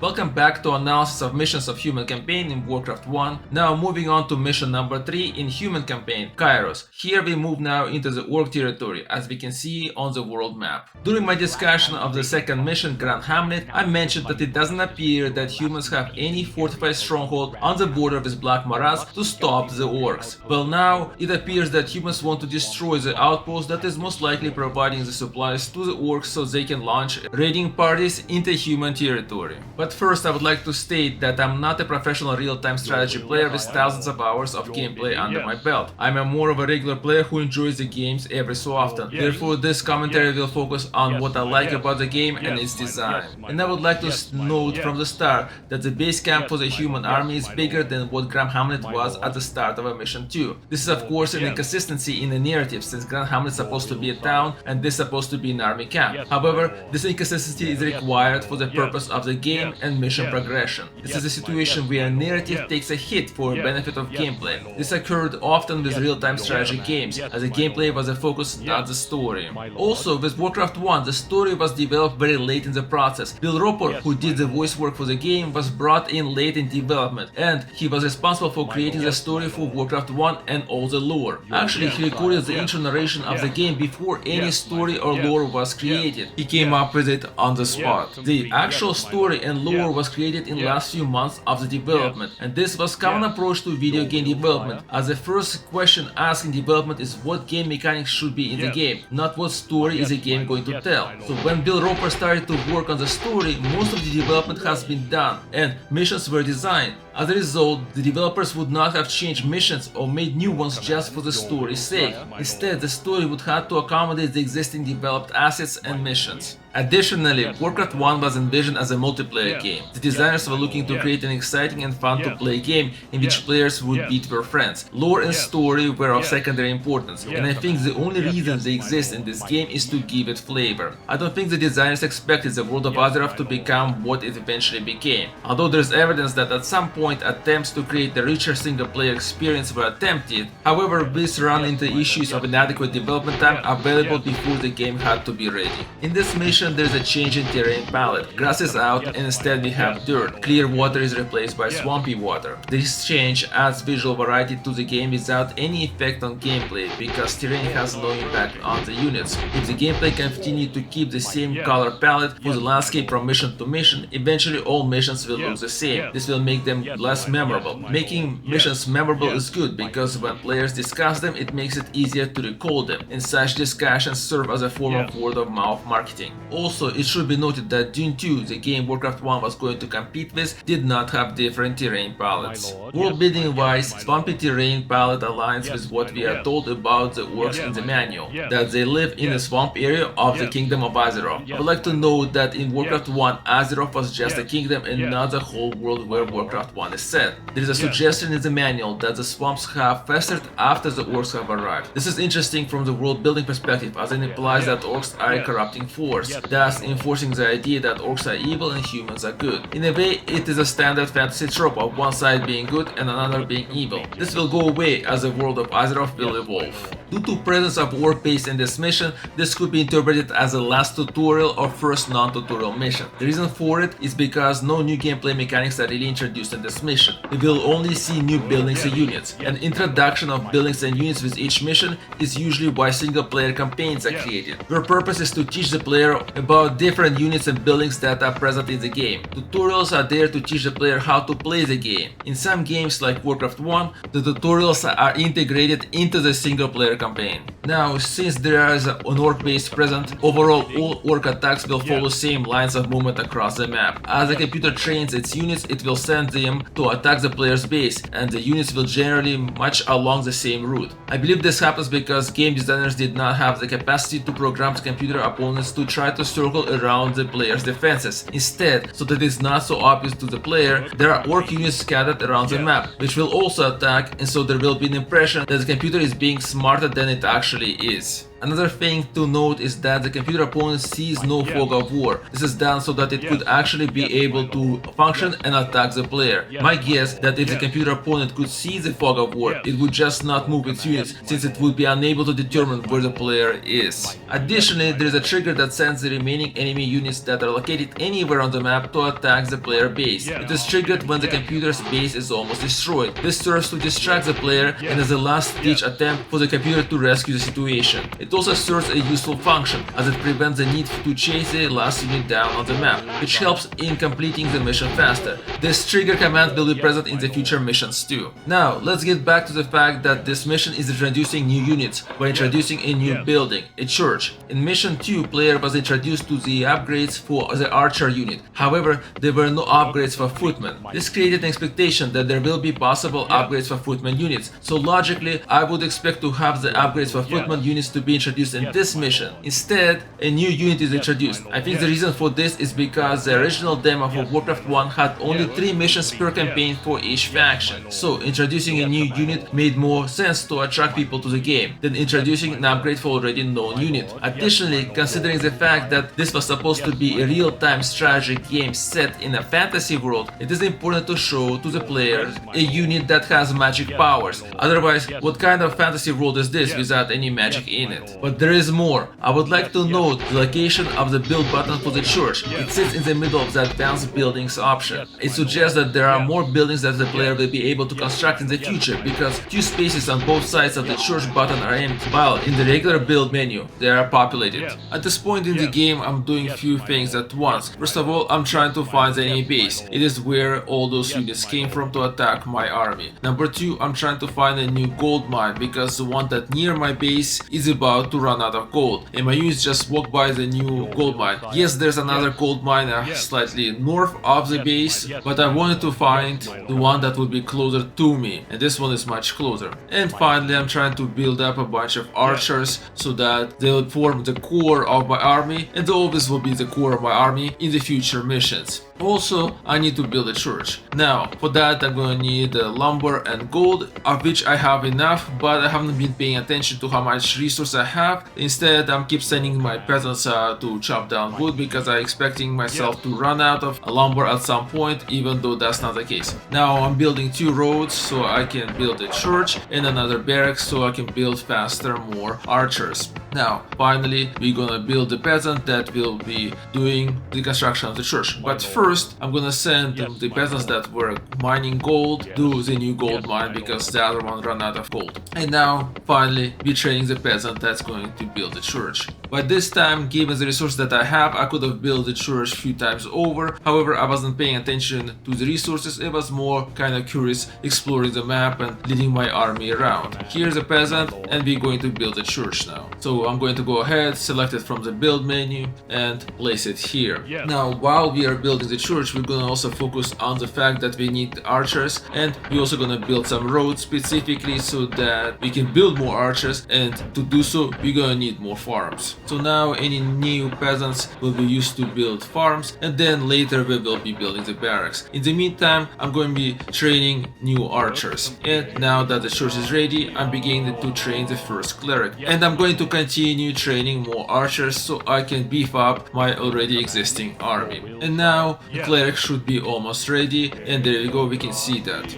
Welcome back to analysis of missions of Human Campaign in Warcraft 1. Now moving on to mission number 3 in Human Campaign, Kyross. Here we move now into the Orc territory, as we can see on the world map. During my discussion of the second mission, Grand Hamlet, I mentioned that it doesn't appear that humans have any fortified stronghold on the border with Black Maraz to stop the orcs. Well, now it appears that humans want to destroy the outpost that is most likely providing the supplies to the orcs so they can launch raiding parties into human territory. But first, I would like to state that I'm not a professional real-time strategy player with thousands of hours of gameplay under my belt. I'm more of a regular player who enjoys the games every so often. Therefore, this commentary will focus on what I like about the game and its design. And I would like to note from the start that the base camp for the human army is bigger than what Grand Hamlet was at the start of a mission 2. This is of course an inconsistency in the narrative, since Grand Hamlet is supposed to be a town and this is supposed to be an army camp. However, this inconsistency is required for the purpose of the game and mission progression. This is a situation where narrative takes a hit for the benefit of gameplay. This occurred often with real-time strategy games, as the gameplay was a focus, not the story. Also, with Warcraft 1, the story was developed very late in the process. Bill Roper, who did the voice work for the game, was brought in late in development, and he was responsible for creating the story for Warcraft 1 and all the lore. Actually, he recorded the intro narration of the game before any story or lore was created. He came up with it on the spot. The actual story and lore was created in the last few months of the development, and this was common approach to video game development, as the first question asked in development is what game mechanics should be in the game, not what story is the game going to tell. So when Bill Roper started to work on the story, most of the development has been done and missions were designed. As a result, the developers would not have changed missions or made new ones just for the story's sake. Instead, the story would have to accommodate the existing developed assets and missions. Additionally, Warcraft 1 was envisioned as a multiplayer game. The designers were looking to create an exciting and fun-to-play game in which players would beat their friends. Lore and story were of secondary importance, and I think the only reason they exist in this game is to give it flavor. I don't think the designers expected the world of Azeroth to become what it eventually became. Although there's evidence that at some point attempts to create a richer single-player experience were attempted, however, this ran into issues of inadequate development time available before the game had to be ready. In this mission, there is a change in terrain palette. Grass is out and instead we have dirt. Clear water is replaced by swampy water. This change adds visual variety to the game without any effect on gameplay, because terrain has no impact on the units. If the gameplay continues to keep the same color palette for the landscape from mission to mission, eventually all missions will look the same. This will make them less memorable. Making missions memorable is good, because when players discuss them, it makes it easier to recall them, and such discussions serve as a form of word-of-mouth marketing. Also, it should be noted that Dune 2, the game Warcraft 1 was going to compete with, did not have different terrain palettes. World building wise, swampy terrain palette aligns with what we are told about the orcs in the manual, that they live in the swamp area of the Kingdom of Azeroth. I would like to note that in Warcraft 1, Azeroth was just a kingdom and not the whole world where Warcraft 1 is set. There is a suggestion in the manual that the swamps have festered after the orcs have arrived. This is interesting from the world building perspective, as it implies that orcs are a corrupting force, thus enforcing the idea that orcs are evil and humans are good. In a way, it is a standard fantasy trope of one side being good and another being evil. This will go away as the world of Azeroth will evolve. Due to presence of orc base in this mission, this could be interpreted as the last tutorial or first non-tutorial mission. The reason for it is because no new gameplay mechanics are really introduced in this mission. We will only see new buildings and units. An introduction of buildings and units with each mission is usually why single-player campaigns are created. Their purpose is to teach the player about different units and buildings that are present in the game. Tutorials are there to teach the player how to play the game. In some games like Warcraft 1, the tutorials are integrated into the single-player campaign. Now, since there is an orc base present, overall all orc attacks will follow same lines of movement across the map. As the computer trains its units, it will send them to attack the player's base, and the units will generally march along the same route. I believe this happens because game designers did not have the capacity to program the computer opponents to try to circle around the player's defenses. Instead, so that it's not so obvious to the player, there are orc units scattered around the map, which will also attack, and so there will be an impression that the computer is being smarter than it actually is. Another thing to note is that the computer opponent sees no fog of war. This is done so that it could actually be able to function and attack the player. My guess that if the computer opponent could see the fog of war, it would just not move its units, since it would be unable to determine where the player is. Additionally, there is a trigger that sends the remaining enemy units that are located anywhere on the map to attack the player base. It is triggered when the computer's base is almost destroyed. This serves to distract the player and is a last-ditch attempt for the computer to rescue the situation. It also serves a useful function, as it prevents the need to chase the last unit down on the map, which helps in completing the mission faster. This trigger command will be present in the future missions too. Now, let's get back to the fact that this mission is introducing new units by introducing a new building, a church. In mission 2, player was introduced to the upgrades for the archer unit. However, there were no upgrades for footmen. This created an expectation that there will be possible upgrades for footmen units, so logically I would expect to have the upgrades for footmen units to be introduced in this mission. Instead, a new unit is introduced. I think the reason for this is because the original demo for Warcraft 1 had only 3 missions per campaign for each faction, so introducing a new unit made more sense to attract people to the game than introducing an upgrade for already known unit. Additionally, considering the fact that this was supposed to be a real-time strategy game set in a fantasy world, it is important to show to the players a unit that has magic powers. Otherwise, what kind of fantasy world is this without any magic in it? But there is more. I would like to note the location of the build button for the church. It sits in the middle of the advanced buildings option. It suggests that there are more buildings that the player will be able to construct in the future, because two spaces on both sides of the church button are empty, while in the regular build menu they are populated. At this point in the game, I'm doing few things at once. First of all, I'm trying to find the enemy base. It is where all those units came from to attack my army. Number 2, I'm trying to find a new gold mine, because the one that near my base is about to run out of gold, and my units just walk by the new gold mine. Yes, there's another gold mine slightly north of the base, but I wanted to find the one that would be closer to me, and this one is much closer. And finally, I'm trying to build up a bunch of archers so that they will form the core of my army, and always will be the core of my army in the future missions. Also, I need to build a church. Now, for that I'm gonna need lumber and gold, of which I have enough, but I haven't been paying attention to how much resource I have. Instead, I'm keep sending my peasants to chop down wood, because I'm expecting myself to run out of lumber at some point, even though that's not the case. Now I'm building 2 roads so I can build a church, and another barracks so I can build faster more archers. Now, finally, we're gonna build the peasant that will be doing the construction of the church. But first, I'm gonna send the peasants that were mining gold to the new gold mine, because the other one ran out of gold. And now, finally, we're training the peasant that's going to build the church. But this time, given the resources that I have, I could have built the church a few times over. However, I wasn't paying attention to the resources. It was more kind of curious, exploring the map and leading my army around. Here's a peasant, and we're going to build a church now. So I'm going to go ahead, select it from the build menu, and place it here. Now, while we are building the church, we're going to also focus on the fact that we need archers, and we're also going to build some roads specifically so that we can build more archers, and to do so, we're going to need more farms. So now any new peasants will be used to build farms, and then later we will be building the barracks. In the meantime, I'm going to be training new archers. And now that the church is ready, I'm beginning to train the first cleric. And I'm going to continue training more archers so I can beef up my already existing army. And now the cleric should be almost ready, and there you go, we can see that.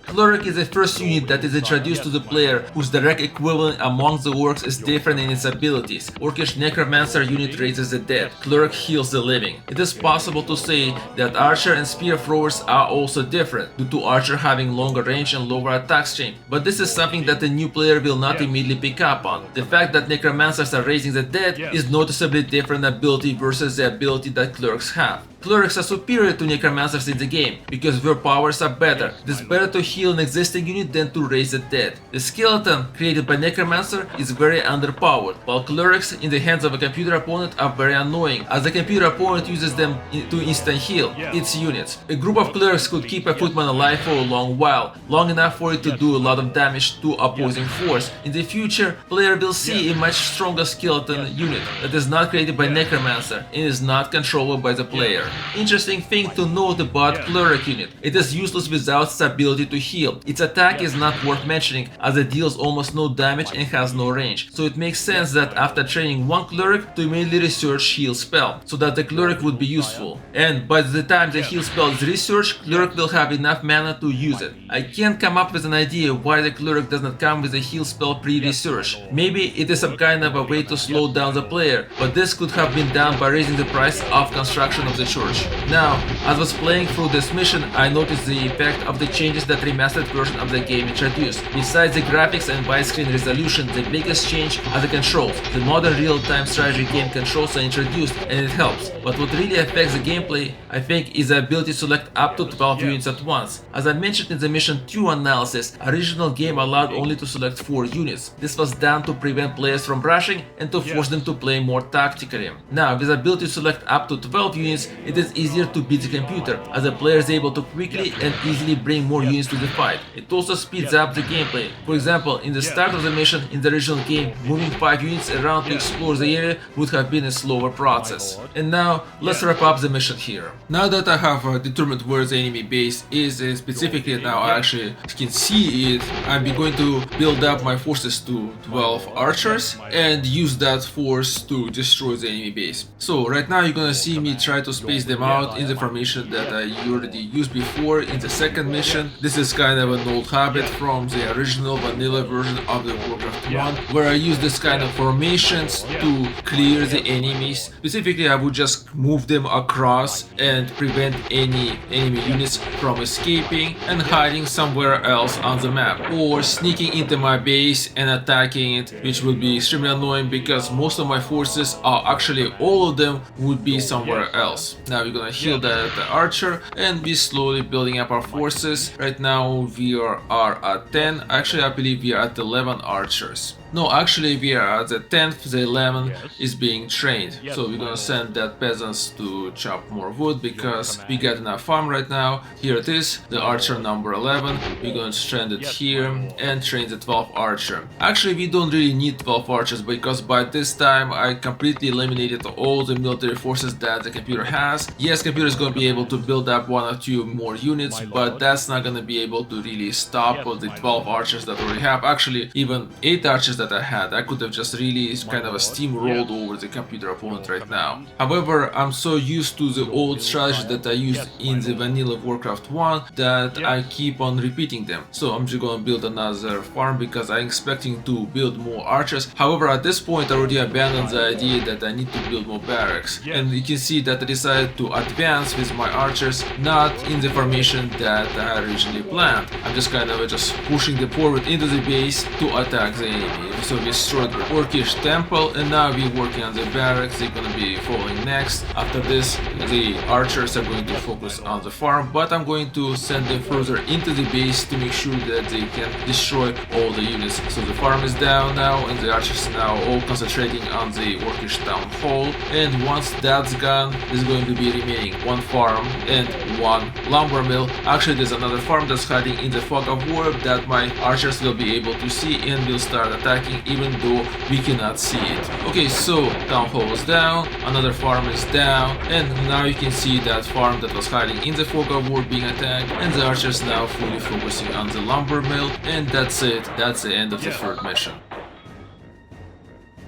Cleric is the first unit that is introduced to the player, whose direct equivalent amongst the orcs is different in its abilities. Orcish Necromancer unit raises the dead, Cleric heals the living. It is possible to say that Archer and Spear throwers are also different, due to Archer having longer range and lower attack strength, but this is something that the new player will not immediately pick up on. The fact that Necromancers are raising the dead is noticeably different ability versus the ability that Clerics have. Clerics are superior to Necromancers in the game, because their powers are better. It is better to heal an existing unit than to raise the dead. The skeleton created by Necromancer is very underpowered, while Clerics in the hands of a computer opponent are very annoying, as the computer opponent uses them to instant heal its units. A group of Clerics could keep a footman alive for a long while, long enough for it to do a lot of damage to opposing force. In the future, player will see a much stronger skeleton unit that is not created by Necromancer and is not controllable by the player. Interesting thing to note about Cleric unit. It is useless without its ability to heal. Its attack is not worth mentioning as it deals almost no damage and has no range. So it makes sense that after training one Cleric to immediately research heal spell, so that the Cleric would be useful. And by the time the heal spell is researched, Cleric will have enough mana to use it. I can't come up with an idea why the Cleric does not come with a heal spell pre-research. Maybe it is some kind of a way to slow down the player, but this could have been done by raising the price of construction of the church. Now, as I was playing through this mission, I noticed the effect of the changes that remastered version of the game introduced. Besides the graphics and widescreen resolution, the biggest change are the controls. The modern real-time strategy game controls are introduced and it helps, but what really affects the gameplay, I think, is the ability to select up to 12 units at once. As I mentioned in the Mission 2 analysis, original game allowed only to select 4 units. This was done to prevent players from rushing and to force them to play more tactically. Now, with the ability to select up to 12 units, it is easier to beat the computer, as the player is able to quickly and easily bring more units to the fight. It also speeds up the gameplay. For example, in the start of the mission in the original game, moving 5 units around to explore the area would have been a slower process. And now, let's wrap up the mission here. Now that I have determined where the enemy base is, specifically now I actually can see it, I'm going to build up my forces to 12 archers and use that force to destroy the enemy base. So right now you're gonna see me try to space them out in the formation that I already used before in the second mission. This is kind of an old habit from the original vanilla version of the Warcraft 1, where I use this kind of formations to clear the enemies. Specifically, I would just move them across and prevent any enemy units from escaping and hiding somewhere else on the map, or sneaking into my base and attacking it, which would be extremely annoying because most of my forces are actually, all of them would be somewhere else. Now we're gonna heal the archer and be slowly building up our forces. Right now we are at 10, actually I believe we are at 11 archers. No, actually we are at the 10th, the 11 is being trained. So we're gonna send that peasants to chop more wood because we got enough farm right now. Here it is, the archer number 11. We're going to strand it here and train the 12th archer. Actually we don't really need 12 archers because by this time I completely eliminated all the military forces that the computer has. Yes, computer is going to be able to build up 1 or 2 more units, but that's not going to be able to really stop the 12 archers that I already have. Actually, even 8 archers that I had, I could have just really kind of a steamrolled over the computer opponent right now. However, I'm so used to the old strategy that I used in the vanilla Warcraft 1 that I keep on repeating them. So I'm just gonna build another farm because I'm expecting to build more archers. However, at this point I already abandoned the idea that I need to build more barracks. And you can see that I decided to advance with my archers, not in the formation that I originally planned. I'm just kind of just pushing the forward into the base to attack the enemy. So we destroyed the orcish temple and now we're working on the barracks. They're gonna be following next. After this, the archers are going to focus on the farm, but I'm going to send them further into the base to make sure that they can destroy all the units. So the farm is down now and the archers are now all concentrating on the orcish town hall. And once that's gone, there's going to be remaining 1 farm and 1 lumber mill. Actually, there's another farm that's hiding in the fog of war that my archers will be able to see and will start attacking even though we cannot see it. Okay, so town hall is down, another farm is down, and now you can see that farm that was hiding in the fog of war being attacked, and the archers now fully focusing on the lumber mill, and that's it. That's the end of the third mission.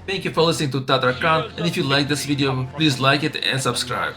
Thank you for listening to Tatar Khan, and if you like this video, please like it and subscribe.